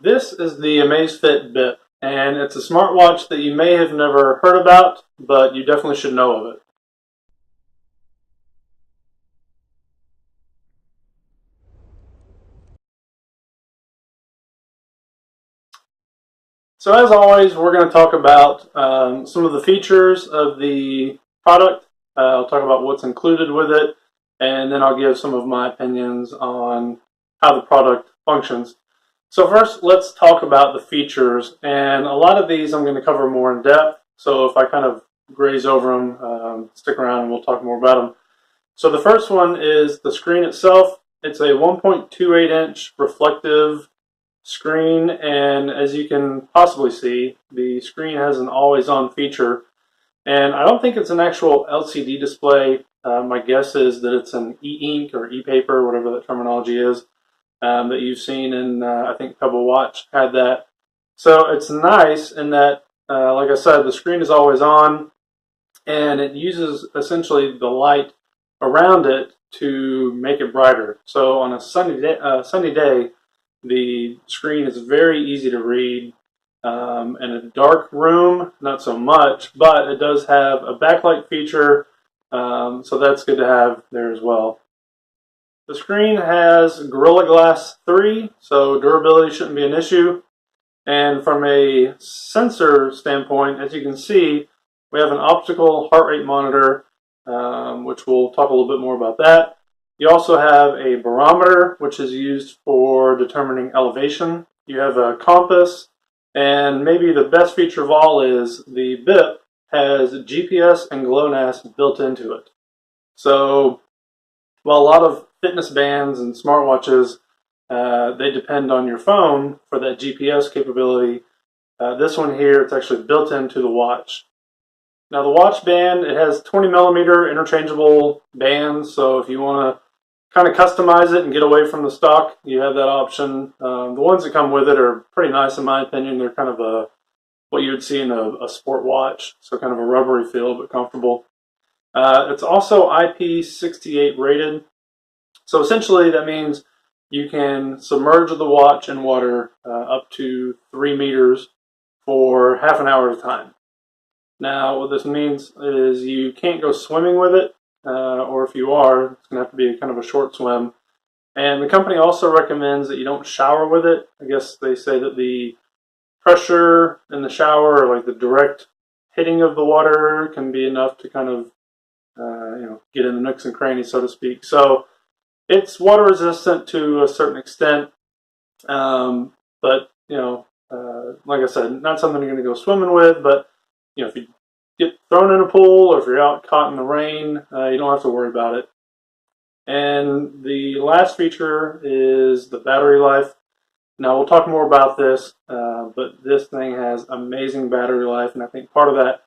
This is the Amazfit Bip, and it's a smartwatch that you may have never heard about, but you definitely should know of it. So as always, we're going to talk about some of the features of the product. I'll talk about what's included with it, and then I'll give some of my opinions on how the product functions. So first, let's talk about the features, and a lot of these I'm going to cover more in depth. So if I kind of graze over them, stick around and we'll talk more about them. So the first one is the screen itself. It's a 1.28 inch reflective screen, and as you can possibly see, the screen has an always on feature, and I don't think it's an actual LCD display. My guess is that it's an e-ink or e-paper, whatever that terminology is, that you've seen in, I think Pebble Watch had that. So it's nice in that, like I said, the screen is always on, and it uses essentially the light around it to make it brighter. So on a sunny day, the screen is very easy to read. In a dark room, not so much, but it does have a backlight feature, so that's good to have there as well. The screen has Gorilla Glass 3, so durability shouldn't be an issue. And from a sensor standpoint, as you can see, we have an optical heart rate monitor, which we'll talk a little bit more about that. You also have a barometer, which is used for determining elevation. You have a compass, and maybe the best feature of all is the Bip has GPS and GLONASS built into it. So while a lot of fitness bands and smartwatches, they depend on your phone for that GPS capability, this one here, it's actually built into the watch. Now the watch band, it has 20 millimeter interchangeable bands, so if you want to kind of customize it and get away from the stock, you have that option. The ones that come with it are pretty nice in my opinion. They're kind of what you would see in a sport watch, so kind of a rubbery feel but comfortable. It's also IP68 rated, so essentially that means you can submerge the watch in water up to 3 meters for half an hour at a time. Now, what this means is you can't go swimming with it, or if you are, it's going to have to be kind of a short swim. And the company also recommends that you don't shower with it. I guess they say that the pressure in the shower, or like the direct hitting of the water, can be enough to kind of, get in the nooks and crannies, so to speak. So it's water resistant to a certain extent, but like I said, not something you're going to go swimming with. But if you get thrown in a pool or if you're out caught in the rain, you don't have to worry about it. And the last feature is the battery life. Now we'll talk more about this, but this thing has amazing battery life, and I think part of that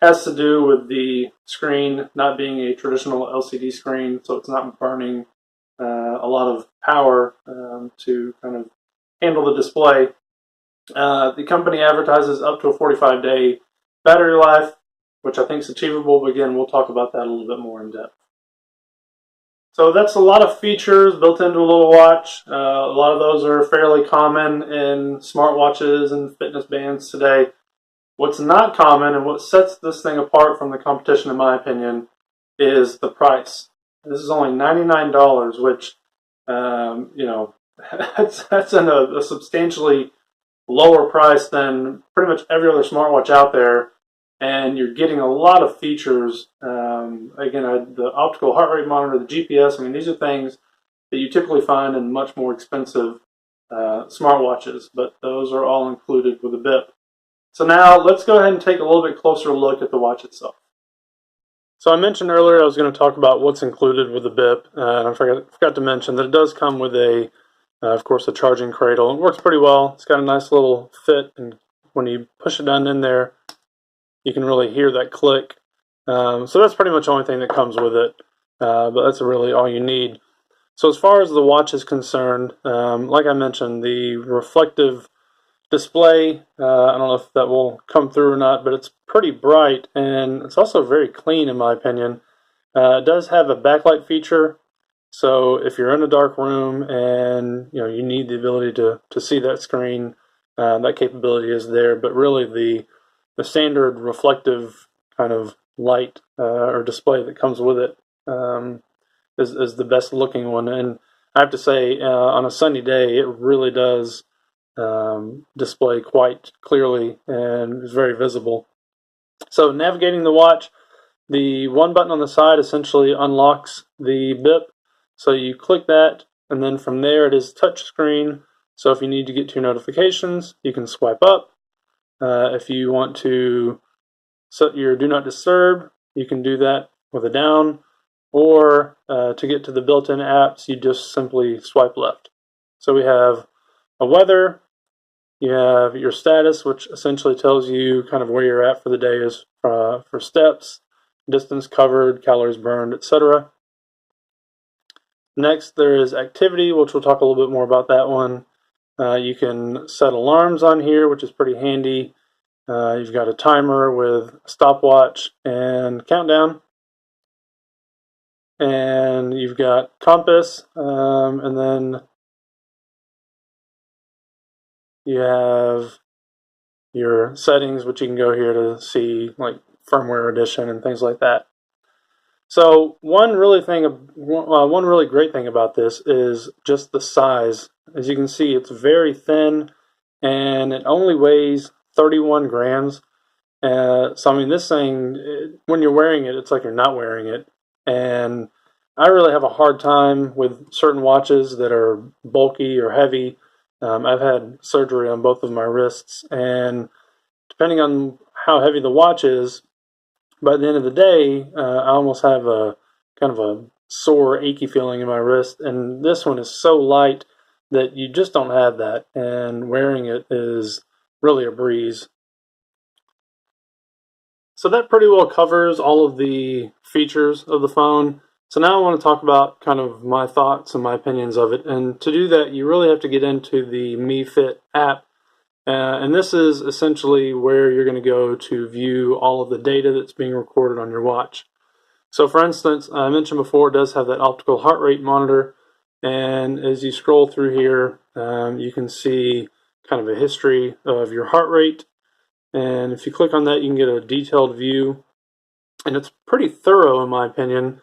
has to do with the screen not being a traditional LCD screen, so it's not burning a lot of power to kind of handle the display. The company advertises up to a 45-day battery life, which I think is achievable, but again, we'll talk about that a little bit more in depth. So that's a lot of features built into a little watch. A lot of those are fairly common in smartwatches and fitness bands today. What's not common and what sets this thing apart from the competition, in my opinion, is the price. This is only $99, which, that's in a substantially lower price than pretty much every other smartwatch out there, and you're getting a lot of features. Again, the optical heart rate monitor, the GPS, I mean, these are things that you typically find in much more expensive smartwatches, but those are all included with the Bip. So now let's go ahead and take a little bit closer look at the watch itself. So I mentioned earlier I was going to talk about what's included with the Bip, and I forgot to mention that it does come with of course, a charging cradle. It works pretty well. It's got a nice little fit, and when you push it down in there, you can really hear that click. So that's pretty much the only thing that comes with it, but that's really all you need. So as far as the watch is concerned, like I mentioned, the reflective display, I don't know if that will come through or not, but it's pretty bright, and it's also very clean in my opinion. It does have a backlight feature, So if you're in a dark room and you need the ability to see that screen, that capability is there. But really, the standard reflective kind of light or display that comes with it is the best looking one. And I have to say, on a sunny day, it really does display quite clearly and is very visible. So navigating the watch, the one button on the side essentially unlocks the bip. So you click that, and then from there it is touch screen. So if you need to get to your notifications, you can swipe up. If you want to set your do not disturb, you can do that with a down. Or to get to the built-in apps, you just simply swipe left. So we have a weather, you have your status, which essentially tells you kind of where you're at for the day is for steps, distance covered, calories burned, etc. Next, there is activity, which we'll talk a little bit more about that one. You can set alarms on here, which is pretty handy. You've got a timer with stopwatch and countdown. And you've got compass, and then you have your settings, which you can go here to see like firmware edition and things like that. So one really great thing about this is just the size. As you can see, it's very thin, and it only weighs 31 grams. So I mean, this thing, when you're wearing it, it's like you're not wearing it. And I really have a hard time with certain watches that are bulky or heavy. I've had surgery on both of my wrists, and depending on how heavy the watch is, by the end of the day, I almost have a kind of a sore, achy feeling in my wrist. And this one is so light that you just don't have that, and wearing it is really a breeze. So that pretty well covers all of the features of the phone. So now I want to talk about kind of my thoughts and my opinions of it. And to do that, you really have to get into the MiFit app. And this is essentially where you're going to go to view all of the data that's being recorded on your watch. So for instance, I mentioned before, it does have that optical heart rate monitor. And as you scroll through here, you can see kind of a history of your heart rate. And if you click on that, you can get a detailed view, and it's pretty thorough in my opinion.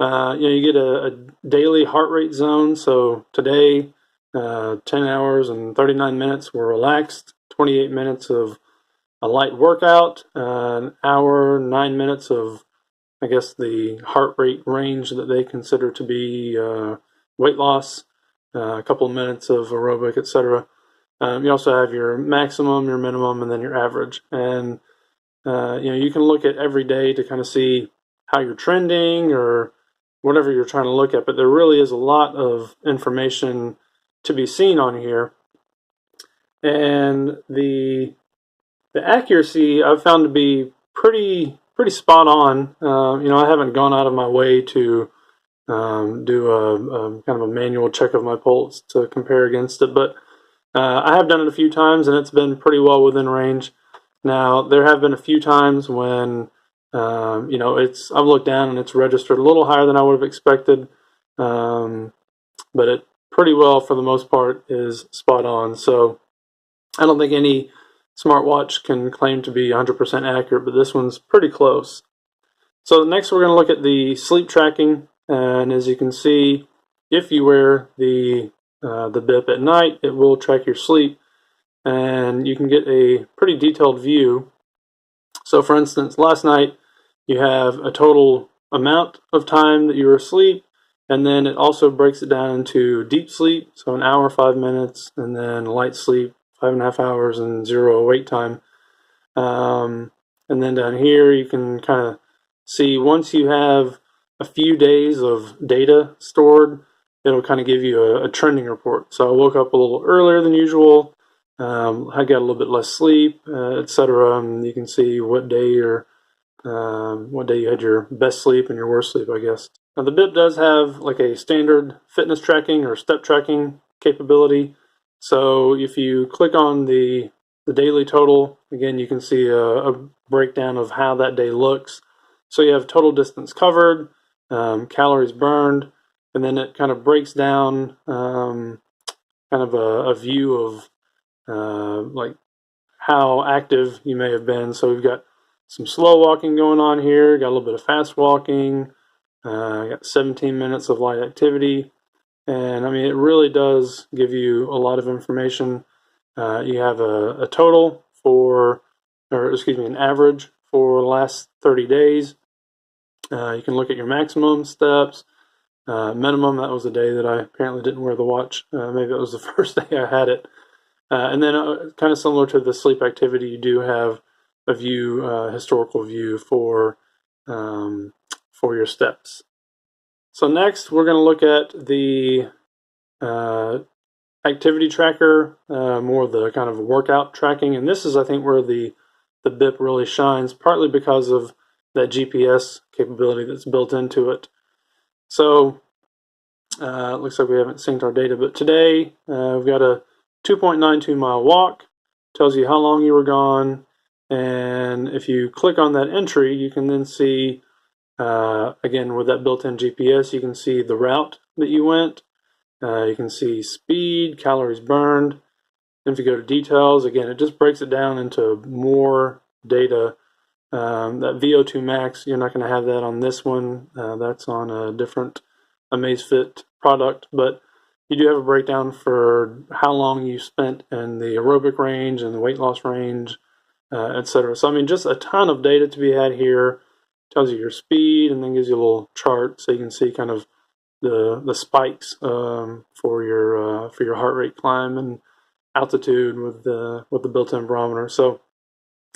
You get a daily heart rate zone. So today, 10 hours and 39 minutes were relaxed, 28 minutes of a light workout, an hour, 9 minutes of, I guess, the heart rate range that they consider to be weight loss, a couple of minutes of aerobic, etc. You also have your maximum, your minimum, and then your average. And you can look at every day to kind of see how you're trending or whatever you're trying to look at. But there really is a lot of information to be seen on here. And the accuracy I've found to be pretty spot on. I haven't gone out of my way to do a kind of a manual check of my pulse to compare against it, but I have done it a few times, and it's been pretty well within range. Now, there have been a few times when, I've looked down and it's registered a little higher than I would have expected, but it pretty well, for the most part, is spot on. So I don't think any smartwatch can claim to be 100% accurate, but this one's pretty close. So next we're going to look at the sleep tracking, and as you can see, if you wear the Bip at night, it will track your sleep, and you can get a pretty detailed view. So for instance, last night you have a total amount of time that you were asleep, and then it also breaks it down into deep sleep, so an hour, 5 minutes, and then light sleep, 5.5 hours, and 0 awake time. And then down here you can kind of see, once you have a few days of data stored, it'll kind of give you a trending report. So I woke up a little earlier than usual, I got a little bit less sleep, etc. And you can see what day you had your best sleep and your worst sleep, I guess. Now the Bip does have like a standard fitness tracking or step tracking capability. So if you click on the daily total, again, you can see a breakdown of how that day looks. So you have total distance covered, calories burned, and then it kind of breaks down kind of a view of like how active you may have been. So we've got some slow walking going on here, got a little bit of fast walking, got 17 minutes of light activity, and I mean, it really does give you a lot of information. You have a total for, or excuse me, an average for the last 30 days. You can look at your maximum steps, minimum. That was the day that I apparently didn't wear the watch. Maybe it was the first day I had it. And then kind of similar to the sleep activity, you do have a view, historical view for your steps. So next, we're going to look at the activity tracker, more of the kind of workout tracking. And this is, I think, where the Bip really shines, partly because of that GPS capability that's built into it. So it looks like we haven't synced our data, but today we've got a 2.92 mile walk, tells you how long you were gone, and if you click on that entry, you can then see, again, with that built-in GPS, you can see the route that you went, you can see speed, calories burned, and if you go to details, again, it just breaks it down into more data. That VO2 max, you're not going to have that on this one, that's on a different Amazfit product, but you do have a breakdown for how long you spent in the aerobic range and the weight loss range, etc. So I mean, just a ton of data to be had here. Tells you your speed and then gives you a little chart so you can see kind of the spikes for your heart rate climb and altitude with the built-in barometer. So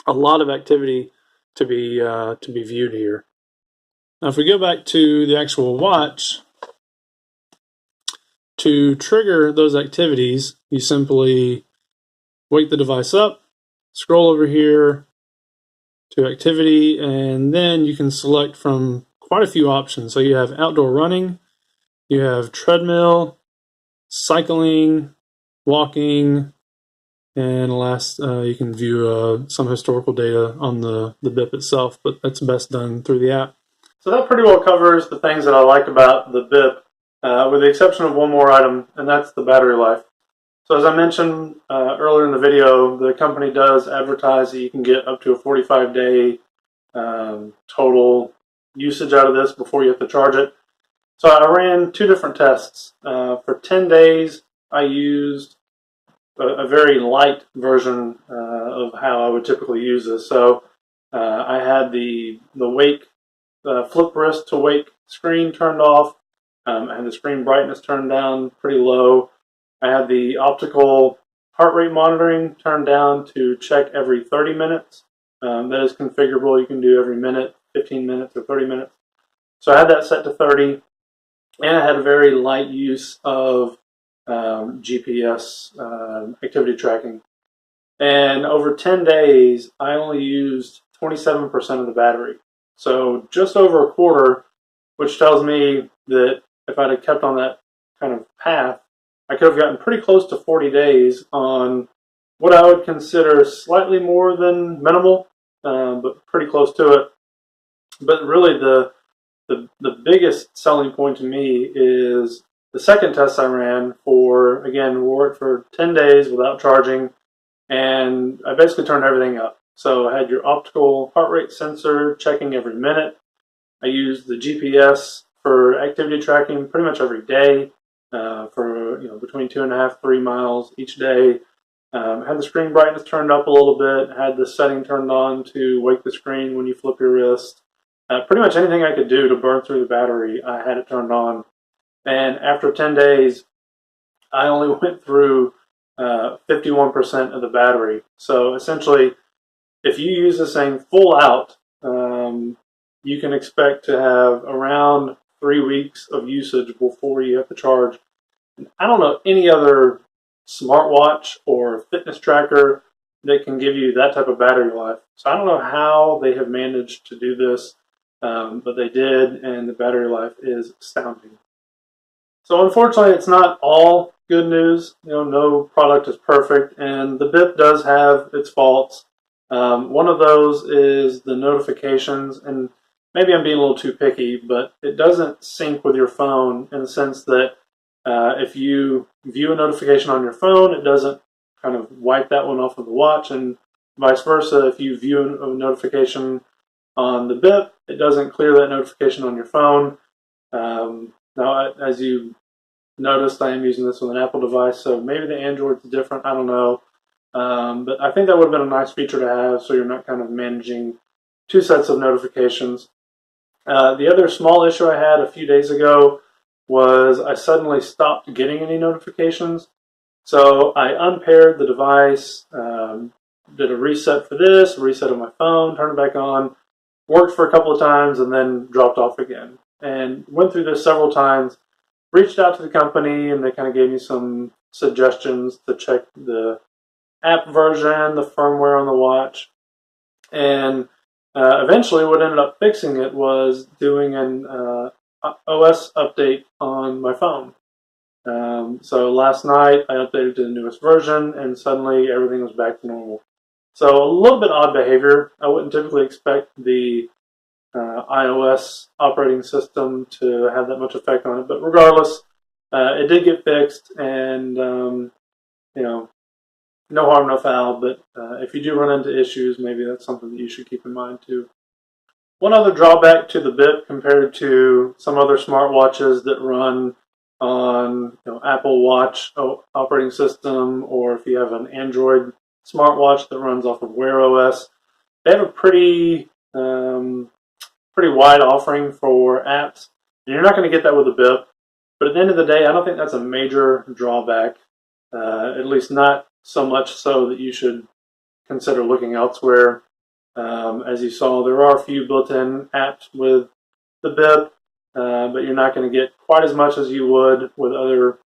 a lot of activity to be viewed here. Now, if we go back to the actual watch, to trigger those activities, you simply wake the device up, scroll over here to activity, and then you can select from quite a few options. So you have outdoor running, you have treadmill, cycling, walking, and last you can view some historical data on the Bip itself, but that's best done through the app. So that pretty well covers the things that I like about the Bip, with the exception of one more item, and that's the battery life. So as I mentioned earlier in the video, the company does advertise that you can get up to a 45-day total usage out of this before you have to charge it. So I ran two different tests. For 10 days, I used a very light version of how I would typically use this. So I had the wake, flip wrist to wake screen turned off. I had the screen brightness turned down pretty low. I had the optical heart rate monitoring turned down to check every 30 minutes. That is configurable. You can do every minute, 15 minutes, or 30 minutes. So I had that set to 30, and I had a very light use of GPS activity tracking. And over 10 days, I only used 27% of the battery. So just over a quarter, which tells me that if I'd have kept on that kind of path, I could have gotten pretty close to 40 days on what I would consider slightly more than minimal, but pretty close to it. But really the biggest selling point to me is the second test I ran for, again, wore it for 10 days without charging, and I basically turned everything up. So I had your optical heart rate sensor checking every minute. I used the GPS for activity tracking pretty much every day, for between 2.5 3 miles each day. Had the screen brightness turned up a little bit. Had the setting turned on to wake the screen when you flip your wrist. Pretty much anything I could do to burn through the battery, I had it turned on. And after 10 days, I only went through 51% of the battery. So essentially, if you use this thing full out, you can expect to have around 3 weeks of usage before you have to charge. And I don't know any other smartwatch or fitness tracker that can give you that type of battery life. So I don't know how they have managed to do this, but they did, and the battery life is astounding. So unfortunately, it's not all good news. No product is perfect, and the Bip does have its faults. One of those is the notifications, and maybe I'm being a little too picky, but it doesn't sync with your phone in the sense that if you view a notification on your phone, it doesn't kind of wipe that one off of the watch, and vice versa. If you view a notification on the Bip, it doesn't clear that notification on your phone. Now, as you noticed, I am using this with an Apple device, so maybe the Android's different. I don't know. But I think that would have been a nice feature to have, so you're not kind of managing two sets of notifications. The other small issue I had a few days ago was I suddenly stopped getting any notifications. So I unpaired the device, did a reset for this, a reset of my phone, turned it back on, worked for a couple of times, and then dropped off again. And went through this several times, reached out to the company, and they kind of gave me some suggestions to check the app version, the firmware on the watch. And eventually what ended up fixing it was doing an OS update on my phone. So last night I updated to the newest version, and suddenly everything was back to normal. So a little bit odd behavior. I wouldn't typically expect the iOS operating system to have that much effect on it, but regardless, it did get fixed, and you know, no harm, no foul. But if you do run into issues, maybe that's something that you should keep in mind too. One other drawback to the Bip compared to some other smartwatches that run on Apple Watch operating system, or if you have an Android smartwatch that runs off of Wear OS, they have a pretty wide offering for apps. And you're not going to get that with the Bip, but at the end of the day, I don't think that's a major drawback, at least not so much so that you should consider looking elsewhere. As you saw, there are a few built-in apps with the Bip, but you're not going to get quite as much as you would with other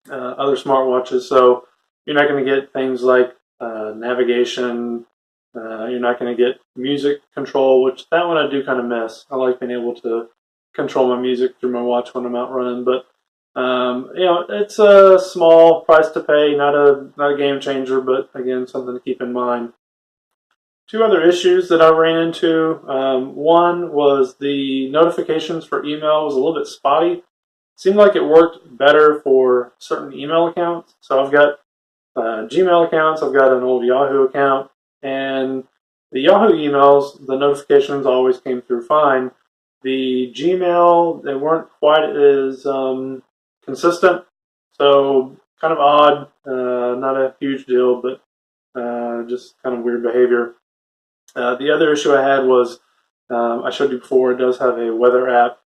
smartwatches. So you're not going to get things like navigation. You're not going to get music control, which that one I do kind of miss. I like being able to control my music through my watch when I'm out running, but it's a small price to pay, not a game changer, but again, something to keep in mind. Two other issues that I ran into. One was the notifications for email was a little bit spotty. Seemed like it worked better for certain email accounts. So I've got Gmail accounts, I've got an old Yahoo account, and the Yahoo emails, the notifications always came through fine. The Gmail, they weren't quite as consistent, so kind of odd, not a huge deal, but just kind of weird behavior. The other issue I had was, I showed you before, it does have a weather app,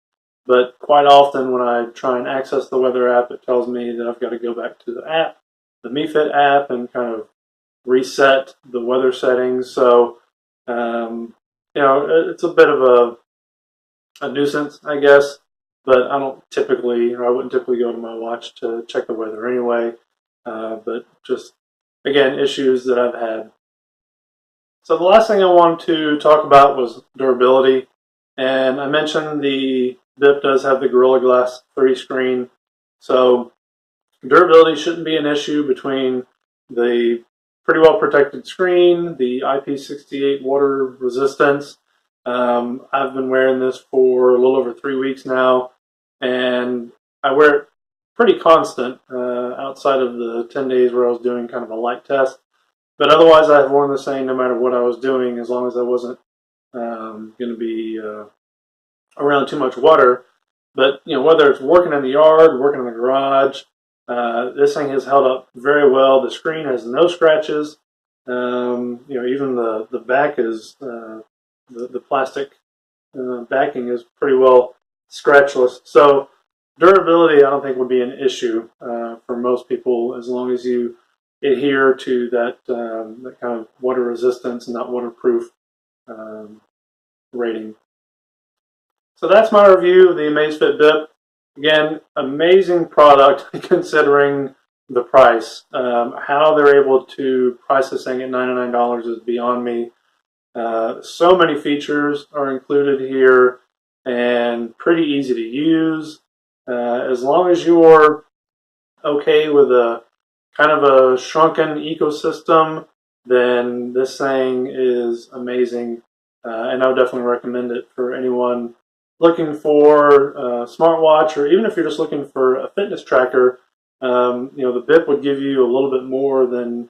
but quite often when I try and access the weather app, it tells me that I've got to go back to the app, the MeFit app, and kind of reset the weather settings. So, it's a bit of a nuisance, I guess, but I wouldn't typically go to my watch to check the weather anyway, but just, again, issues that I've had. So the last thing I wanted to talk about was durability, and I mentioned the Bip does have the Gorilla Glass 3 screen, so durability shouldn't be an issue between the pretty well protected screen, the IP68 water resistance. I've been wearing this for a little over 3 weeks now, and I wear it pretty constant outside of the 10 days where I was doing kind of a light test. But otherwise, I've worn the same no matter what I was doing, as long as I wasn't going to be around too much water. But whether it's working in the yard, working in the garage, this thing has held up very well. The screen has no scratches. Even the back is the plastic backing is pretty well scratchless. So durability, I don't think would be an issue for most people, as long as you adhere to that kind of water resistance and not waterproof rating. So that's my review of the Amazfit Bip. Again, amazing product considering the price. How they're able to price this thing at $99 is beyond me. So many features are included here and pretty easy to use. As long as you're okay with a kind of a shrunken ecosystem, then this thing is amazing. and I would definitely recommend it for anyone looking for a smartwatch, or even if you're just looking for a fitness tracker. The Bip would give you a little bit more than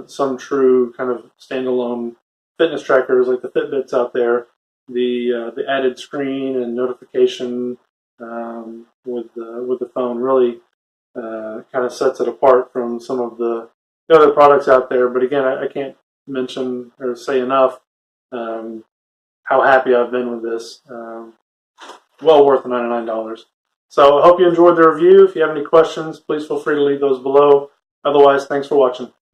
some true kind of standalone fitness trackers like the Fitbits out there. The added screen and notification with the phone really kind of sets it apart from some of the other products out there. But again, I can't mention or say enough how happy I've been with this. Well worth the $99. So I hope you enjoyed the review. If you have any questions, please feel free to leave those below. Otherwise, thanks for watching.